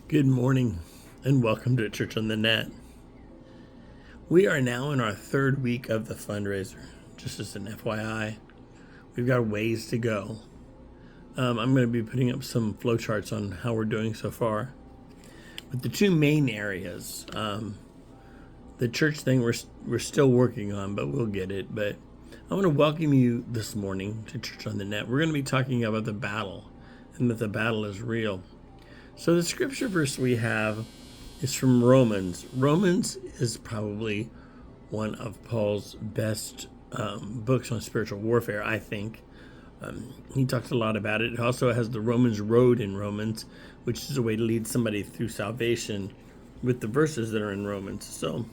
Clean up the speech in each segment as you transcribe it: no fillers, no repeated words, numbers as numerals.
Good morning and welcome to Church on the Net. We are now in our third week of the fundraiser. Just as an FYI, we've got a ways to go. I'm going to be putting up some flowcharts on how we're doing so far. But the two main areas, the church thing we're still working on, but we'll get it. But I want to welcome you this morning to Church on the Net. We're going to be talking about the battle and that the battle is real. So the scripture verse we have is from Romans. Romans is probably one of Paul's best books on spiritual warfare, I think. He talks a lot about it. It also has the Romans road in Romans, which is a way to lead somebody through salvation with the verses that are in Romans. So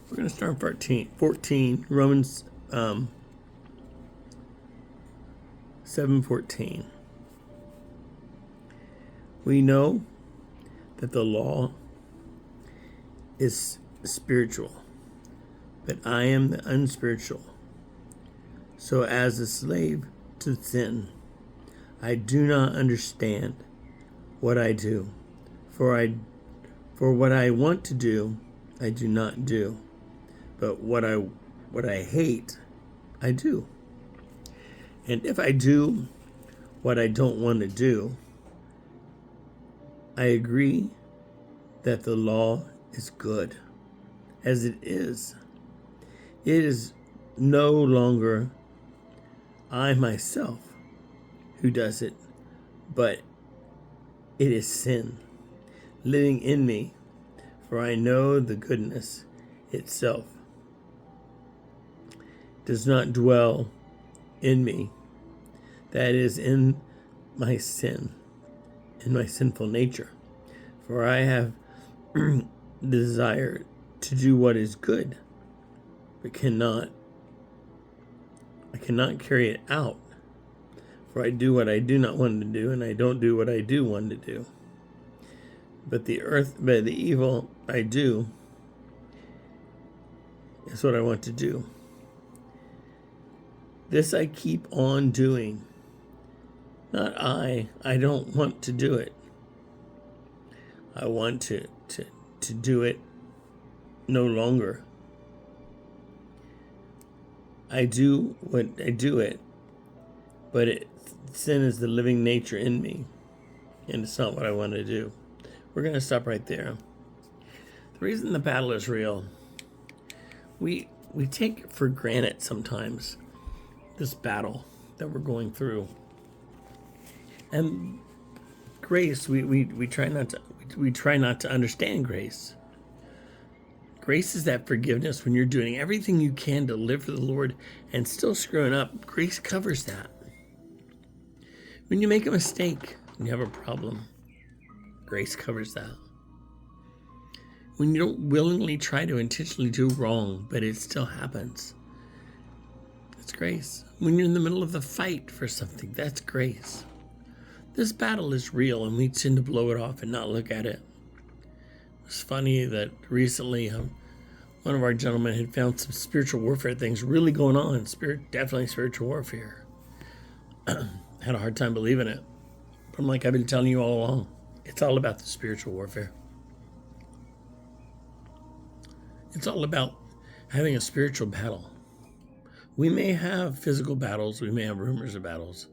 we're going to start 14 Romans 7:14. We know that the law is spiritual, but I am the unspiritual. So as a slave to sin, I do not understand what I do. For what I want to do, I do not do. But what I hate, I do. And if I do what I don't want to do, I agree that the law is good, as it is. It is no longer I myself who does it, but it is sin living in me, for I know the goodness itself does not dwell in me, that is in my sin, in my sinful nature. For I have the desire to do what is good, but I cannot carry it out. For I do what I do not want to do, and I don't do what I do want to do. But the evil I do is what I want to do. This I keep on doing. Not I don't want to do it. I want to do it no longer. I do it, but sin is the living nature in me, and it's not what I want to do. We're going to stop right there. The reason the battle is real, we take for granted sometimes this battle that we're going through. And grace, we try not to understand grace. Grace is that forgiveness when you're doing everything you can to live for the Lord and still screwing up. Grace covers that. When you make a mistake and you have a problem, grace covers that. When you don't willingly try to intentionally do wrong, but it still happens, that's grace. When you're in the middle of the fight for something, that's grace. This battle is real, and we tend to blow it off and not look at it. It's funny that recently one of our gentlemen had found some spiritual warfare things really going on. Definitely spiritual warfare. Had a hard time believing it. But I'm like, I've been telling you all along, it's all about the spiritual warfare. It's all about having a spiritual battle. We may have physical battles, we may have rumors of battles,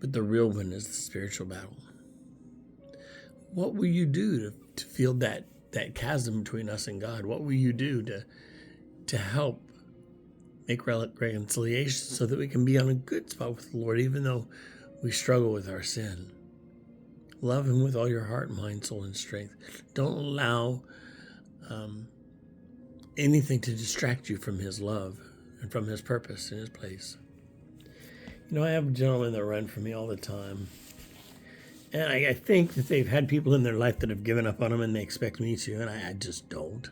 but the real one is the spiritual battle. What will you do to feel that chasm between us and God? What will you do to help make reconciliation so that we can be on a good spot with the Lord, even though we struggle with our sin? Love Him with all your heart, mind, soul, and strength. Don't allow anything to distract you from His love and from His purpose and His place. You know, I have gentlemen that run from me all the time. And I think that they've had people in their life that have given up on them and they expect me to, and I just don't.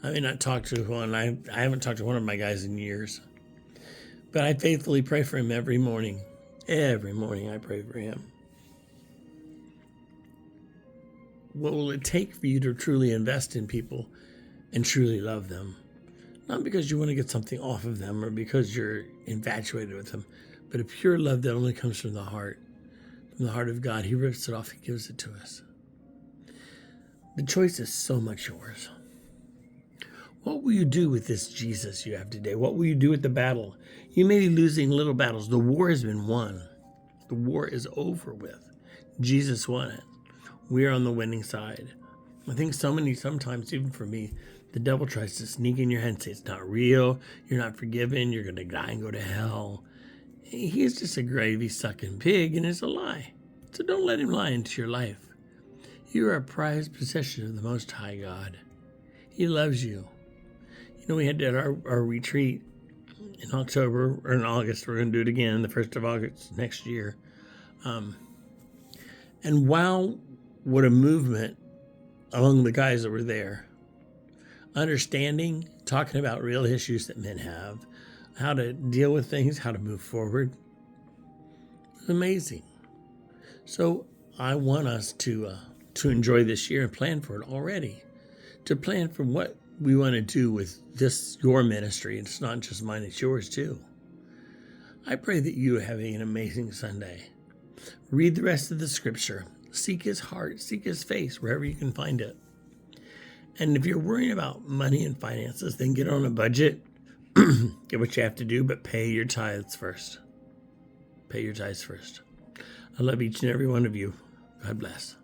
I may not talk to one. I haven't talked to one of my guys in years. But I faithfully pray for him every morning. Every morning I pray for him. What will it take for you to truly invest in people and truly love them? Not because you want to get something off of them or because you're infatuated with them, but a pure love that only comes from the heart of God. He rips it off and gives it to us. The choice is so much yours. What will you do with this Jesus you have today? What will you do with the battle? You may be losing little battles. The war has been won. The war is over with. Jesus won it. We are on the winning side. I think sometimes, even for me, the devil tries to sneak in your head and say, it's not real, you're not forgiven, you're going to die and go to hell. He's just a gravy-sucking pig, and it's a lie. So don't let him lie into your life. You are a prized possession of the Most High God. He loves you. You know, we had our retreat in October, or in August. We're going to do it again, the 1st of August next year. And wow, what a movement among the guys that were there. Understanding, talking about real issues that men have, how to deal with things, how to move forward. It's amazing. So I want us to enjoy this year and plan for it already. To plan for what we want to do with this, your ministry. It's not just mine, it's yours too. I pray that you are having an amazing Sunday. Read the rest of the scripture. Seek his heart, seek his face, wherever you can find it. And if you're worrying about money and finances, then get on a budget. Get what you have to do, but pay your tithes first. Pay your tithes first. I love each and every one of you. God bless.